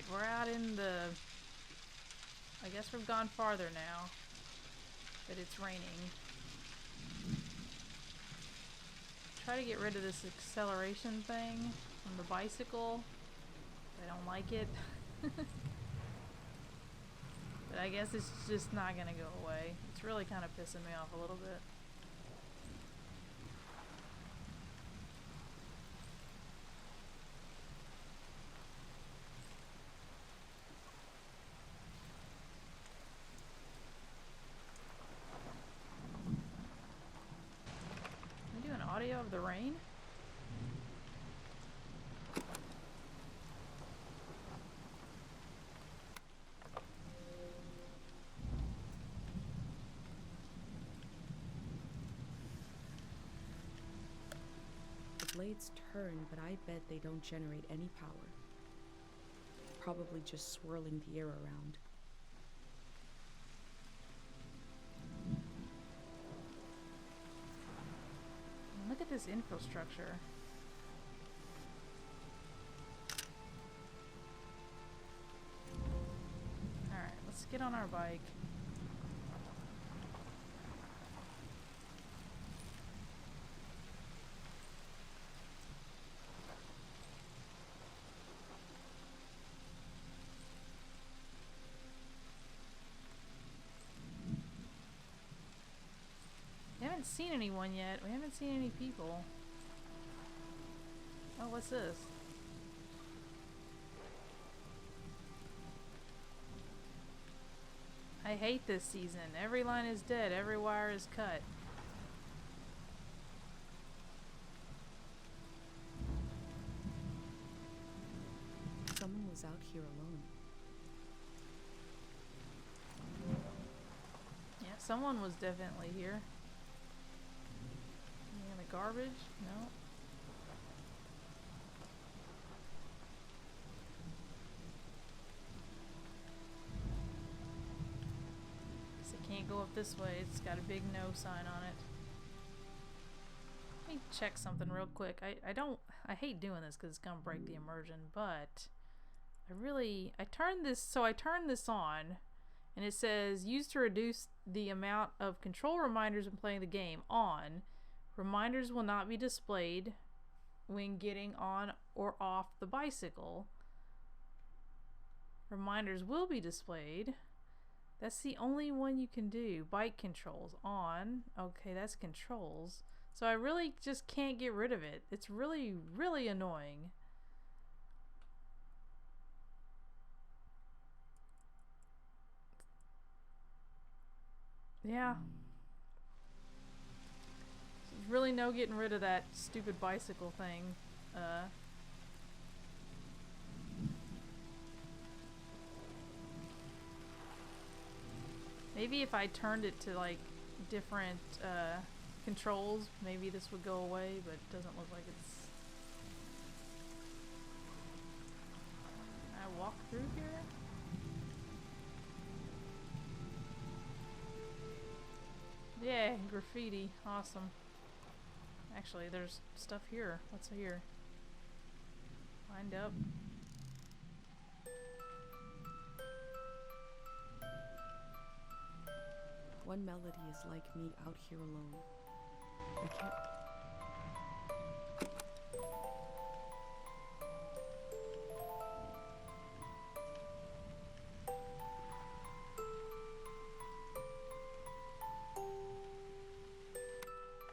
Alright, we're out in the... I guess we've gone farther now that it's raining. Try to get rid of this acceleration thing on the bicycle. I don't like it. But I guess it's just not gonna go away. It's really kind of pissing me off a little bit. Can I do an audio of the rain? The blades turn, but I bet they don't generate any power. Probably just swirling the air around. Look at this infrastructure. Alright, let's get on our bike. We haven't seen anyone yet. We haven't seen any people. Oh, what's this? I hate this season. Every line is dead. Every wire is cut. Someone was out here alone. Yeah, someone was definitely here. In the garbage? No. Guess I can't go up this way. It's got a big no sign on it. Let me check something real quick. I hate doing this because it's gonna break the immersion, but I turned this on and it says used to reduce the amount of control reminders when playing the game on. Reminders will not be displayed when getting on or off the bicycle. Reminders will be displayed. That's the only one you can do. Bike controls on. Okay, that's controls. So I really just can't get rid of it. It's really, really annoying. Yeah. There's really no getting rid of that stupid bicycle thing. Maybe if I turned it to like different controls, maybe this would go away, but it doesn't look like it's... Can I walk through here? Yeah, graffiti. Awesome. Actually, there's stuff here. What's here? Wind up. One melody is like me out here alone. I can't...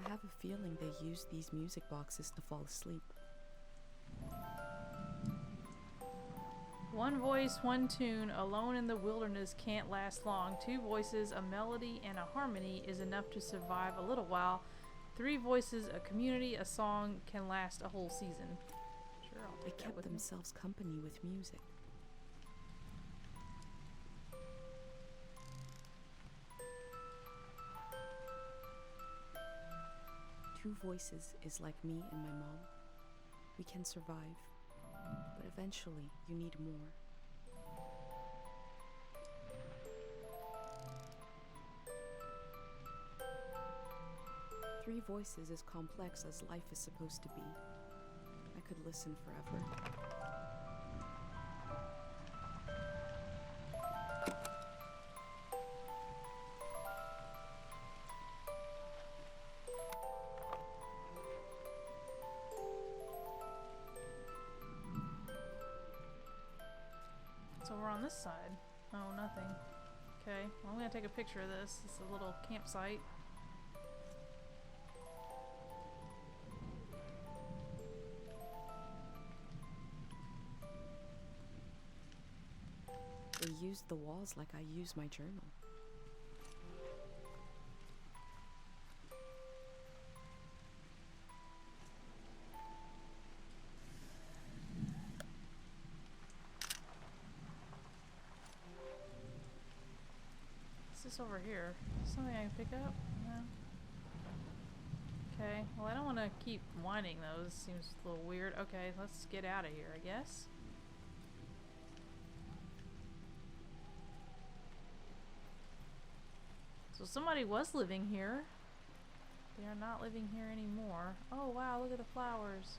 I have a feeling they use these music boxes to fall asleep. One voice, one tune, alone in the wilderness can't last long. Two voices, a melody, and a harmony is enough to survive a little while. Three voices, a community, a song can last a whole season. Sure, I'll They take that kept with me. themselves company with music. Two voices is like me and my mom. We can survive, but eventually you need more. Three voices is complex as life is supposed to be. I could listen forever. this side? Oh, nothing. Okay, well, I'm gonna take a picture of this. It's a little campsite. They used the walls like I use my journal. What's this over here? Something I can pick up? No. Okay, well, I don't want to keep winding those. Seems a little weird. Okay, let's get out of here, I guess. So somebody was living here. They are not living here anymore. Oh wow, look at the flowers.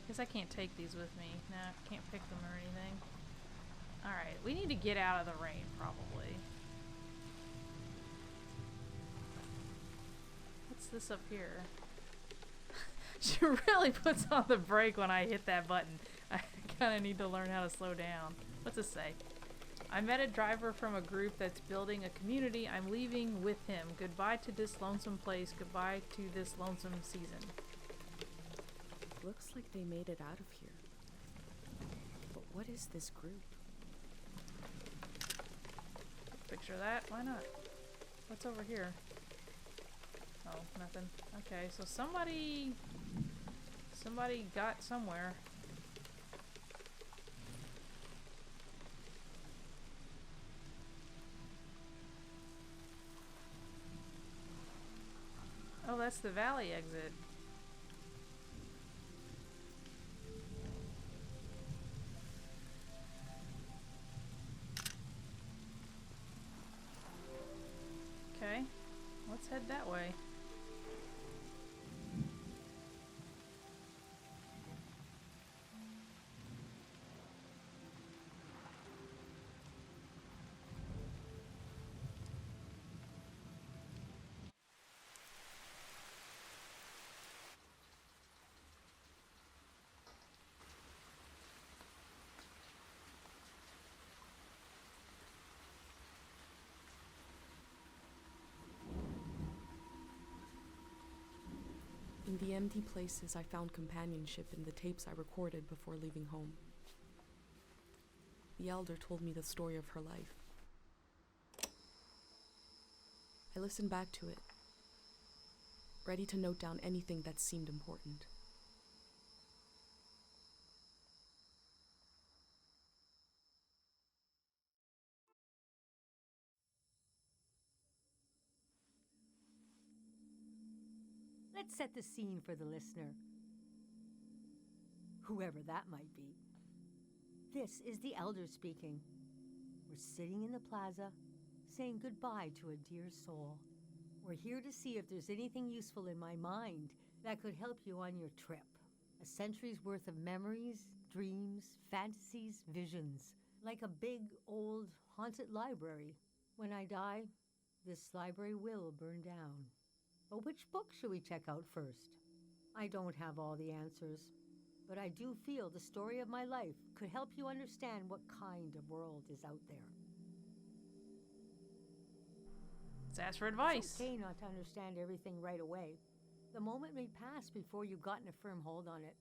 Guess I can't take these with me. Nah, can't pick them or anything. Alright, we need to get out of the rain, probably. What's this up here? She really puts on the brake when I hit that button. I kind of need to learn how to slow down. What's this say? I met a driver from a group that's building a community. I'm leaving with him. Goodbye to this lonesome place. Goodbye to this lonesome season. Looks like they made it out of here. But what is this group? Picture that. Why not? What's over here? Oh, nothing. Okay, so somebody got somewhere. Oh, that's the valley exit. Okay, let's head that way. In the empty places, I found companionship in the tapes I recorded before leaving home. The elder told me the story of her life. I listened back to it, ready to note down anything that seemed important. Let's set the scene for the listener, whoever that might be. This is the elder speaking. We're sitting in the plaza, saying goodbye to a dear soul. We're here to see if there's anything useful in my mind that could help you on your trip. A century's worth of memories, dreams, fantasies, visions, like a big, old, haunted library. When I die, this library will burn down. But which book should we check out first? I don't have all the answers, but I do feel the story of my life could help you understand what kind of world is out there. Let's ask for advice. It's okay not to understand everything right away. The moment may pass before you've gotten a firm hold on it.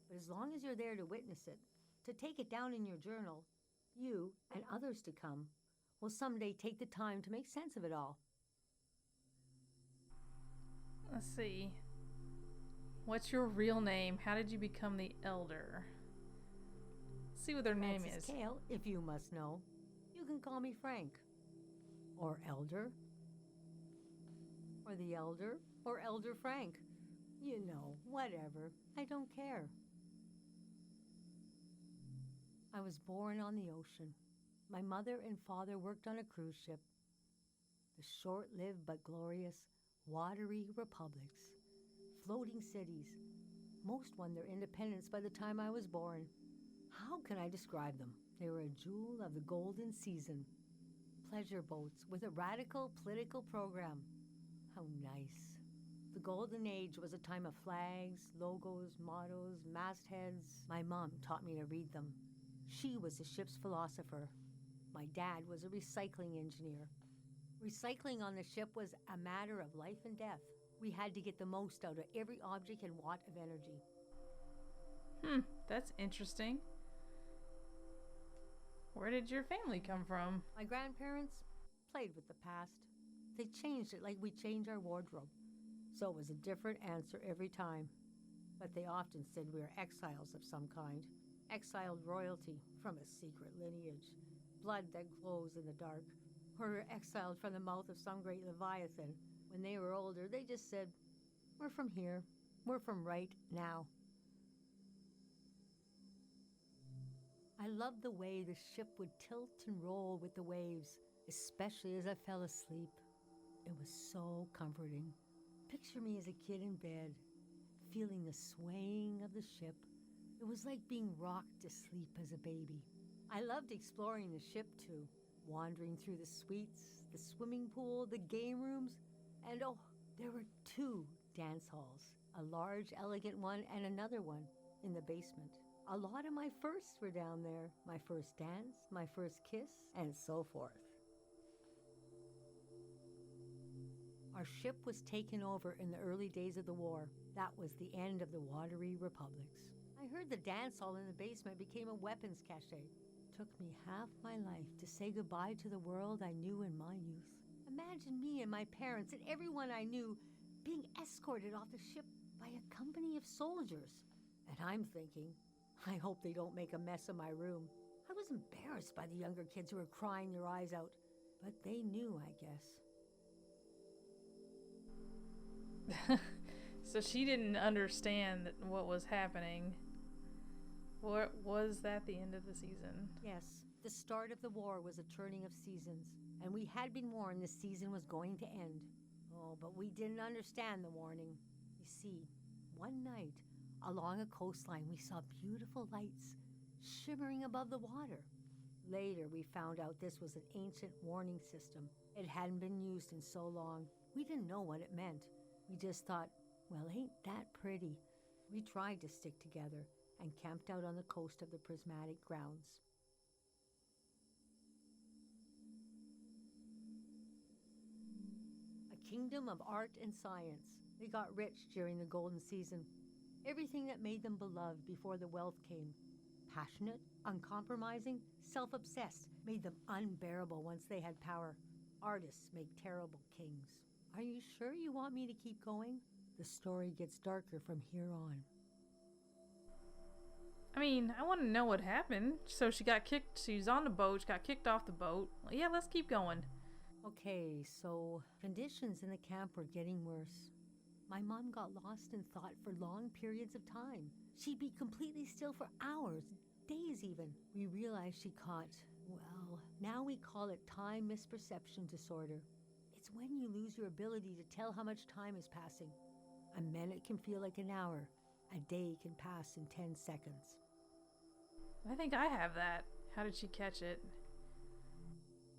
But as long as you're there to witness it, to take it down in your journal, you and others to come will someday take the time to make sense of it all. Let's see. What's your real name? How did you become the elder? Let's see what their name Francis is. Kale, if you must know. You can call me Frank. Or Elder. Or the Elder. Or Elder Frank. You know, whatever. I don't care. I was born on the ocean. My mother and father worked on a cruise ship. The short-lived but glorious watery republics, floating cities. Most won their independence by the time I was born. How can I describe them? They were a jewel of the golden season. Pleasure boats with a radical political program. How nice. The Golden Age was a time of flags, logos, mottos, mastheads. My mom taught me to read them. She was the ship's philosopher. My dad was a recycling engineer. Recycling on the ship was a matter of life and death. We had to get the most out of every object and watt of energy. That's interesting. Where did your family come from? My grandparents played with the past. They changed it like we change our wardrobe. So it was a different answer every time. But they often said we were exiles of some kind. Exiled royalty from a secret lineage. Blood that glows in the dark. Or we're exiled from the mouth of some great leviathan. When they were older, they just said, we're from here. We're from right now. I loved the way the ship would tilt and roll with the waves, especially as I fell asleep. It was so comforting. Picture me as a kid in bed, feeling the swaying of the ship. It was like being rocked to sleep as a baby. I loved exploring the ship too, wandering through the suites, the swimming pool, the game rooms, and oh, there were 2 dance halls, a large, elegant one and another one in the basement. A lot of my firsts were down there, my first dance, my first kiss, and so forth. Our ship was taken over in the early days of the war. That was the end of the watery republics. I heard the dance hall in the basement became a weapons cache. Took me half my life to say goodbye to the world I knew in my youth. Imagine me and my parents and everyone I knew being escorted off the ship by a company of soldiers. And I'm thinking, I hope they don't make a mess of my room. I was embarrassed by the younger kids who were crying their eyes out, but they knew, I guess. So she didn't understand what was happening. Or was that the end of the season? Yes, the start of the war was a turning of seasons, and we had been warned the season was going to end. Oh, but we didn't understand the warning. You see, one night, along a coastline, we saw beautiful lights shimmering above the water. Later, we found out this was an ancient warning system. It hadn't been used in so long. We didn't know what it meant. We just thought, well, ain't that pretty? We tried to stick together and camped out on the coast of the Prismatic Grounds. A kingdom of art and science. They got rich during the golden season. Everything that made them beloved before the wealth came. Passionate, uncompromising, self-obsessed, made them unbearable once they had power. Artists make terrible kings. Are you sure you want me to keep going? The story gets darker from here on. I mean, I want to know what happened. So she got kicked. She was on the boat. She got kicked off the boat. Well, yeah, let's keep going. Okay, so conditions in the camp were getting worse. My mom got lost in thought for long periods of time. She'd be completely still for hours, days even. We realized she caught, well, now we call it time misperception disorder. It's when you lose your ability to tell how much time is passing. A minute can feel like an hour. A day can pass in 10 seconds. I think I have that. How did she catch it?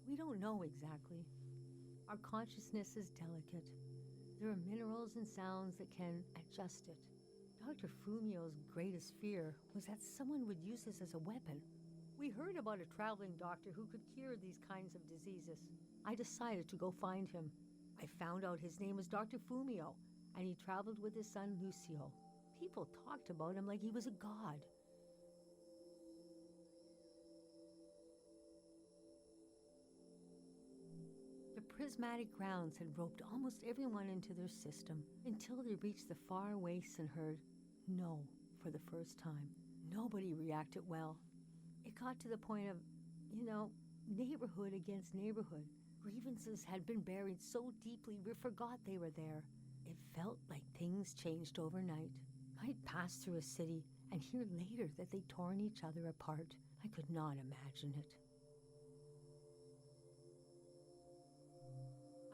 We don't know exactly. Our consciousness is delicate. There are minerals and sounds that can adjust it. Dr. Fumio's greatest fear was that someone would use this as a weapon. We heard about a traveling doctor who could cure these kinds of diseases. I decided to go find him. I found out his name was Dr. Fumio, and he traveled with his son Lucio. People talked about him like he was a god. The Prismatic Grounds had roped almost everyone into their system until they reached the far wastes and heard no for the first time. Nobody reacted well. It got to the point of, neighborhood against neighborhood. Grievances had been buried so deeply we forgot they were there. It felt like things changed overnight. I'd pass through a city and hear later that they'd torn each other apart. I could not imagine it.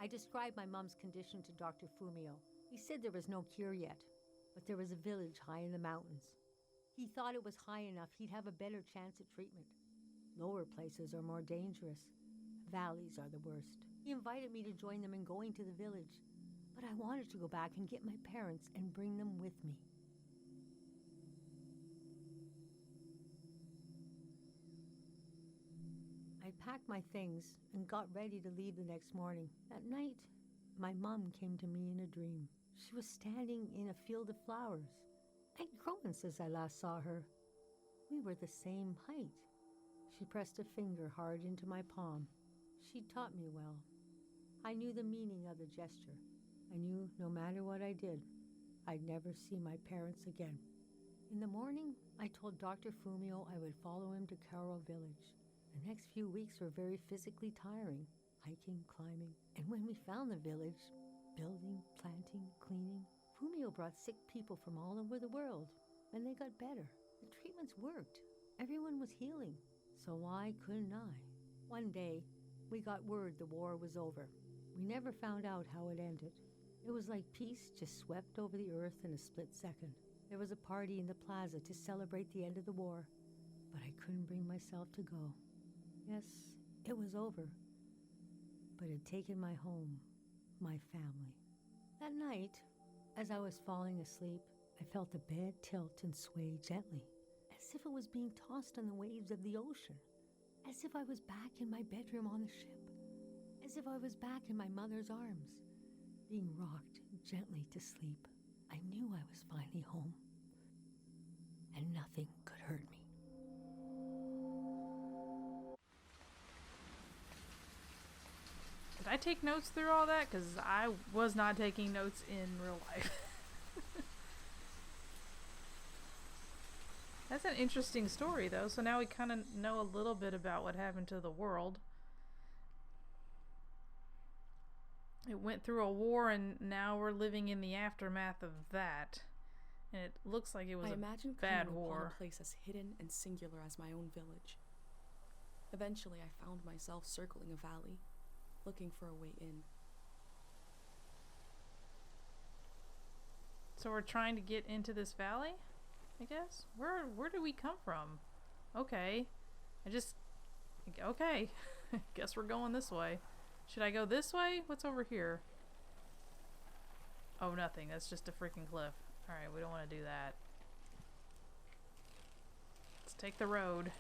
I described my mom's condition to Dr. Fumio. He said there was no cure yet, but there was a village high in the mountains. He thought it was high enough he'd have a better chance at treatment. Lower places are more dangerous. Valleys are the worst. He invited me to join them in going to the village, but I wanted to go back and get my parents and bring them with me. I packed my things and got ready to leave the next morning. That night, my mom came to me in a dream. She was standing in a field of flowers. I'd grown since I last saw her. We were the same height. She pressed a finger hard into my palm. She taught me well. I knew the meaning of the gesture. I knew no matter what I did, I'd never see my parents again. In the morning, I told Dr. Fumio I would follow him to Karo village. The next few weeks were very physically tiring, hiking, climbing. And when we found the village, building, planting, cleaning, Fumio brought sick people from all over the world, and they got better. The treatments worked. Everyone was healing. So why couldn't I? One day, we got word the war was over. We never found out how it ended. It was like peace just swept over the earth in a split second. There was a party in the plaza to celebrate the end of the war, but I couldn't bring myself to go. Yes, it was over, but it had taken my home, my family. That night, as I was falling asleep, I felt the bed tilt and sway gently, as if it was being tossed on the waves of the ocean, as if I was back in my bedroom on the ship, as if I was back in my mother's arms, being rocked gently to sleep. I knew I was finally home, and nothing could hurt me. Did I take notes through all that? Because I was not taking notes in real life. That's an interesting story, though. So now we kind of know a little bit about what happened to the world. It went through a war, and now we're living in the aftermath of that. And it looks like it was I a imagine bad coming upon war. a place as hidden and singular as my own village. Eventually, I found myself circling a valley, looking for a way in. So we're trying to get into this valley, I guess? Where do we come from? Okay. Okay. Guess we're going this way. Should I go this way? What's over here? Oh, nothing. That's just a freaking cliff. Alright, we don't want to do that. Let's take the road.